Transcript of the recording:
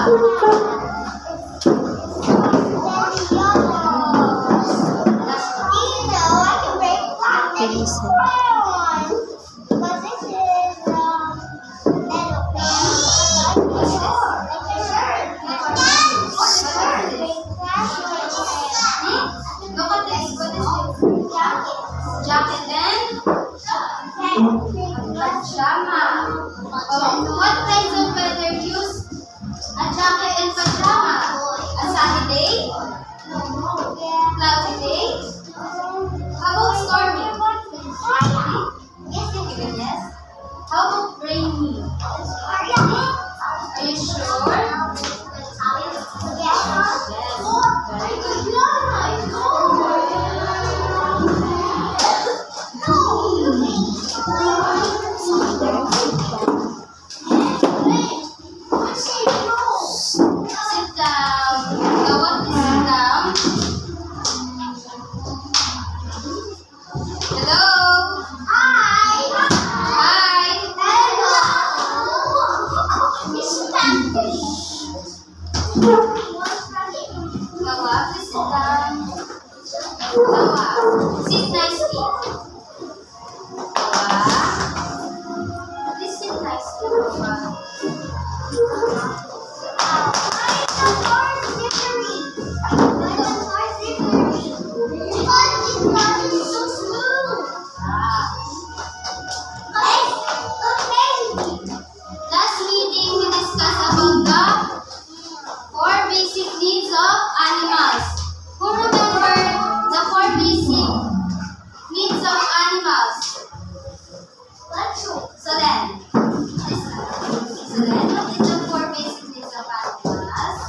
Listen. Jacket and pajama. What kinds of weather use a jacket and pajama? A sunny day? Cloudy day? How about stormy? Yes, yes. How about rainy? Are you sure? Yes. Very good. Sit down. Gawat, sit down. Hello. Hi. Hi. Hello. Gawa, please sit down. Gawa, sit nicely. Gawa, please sit nicely. Gawa. Last meeting, we discussed about the 4 basic needs of animals. Who remember the 4 basic needs of animals? So then, what is the 4 basic needs of animals?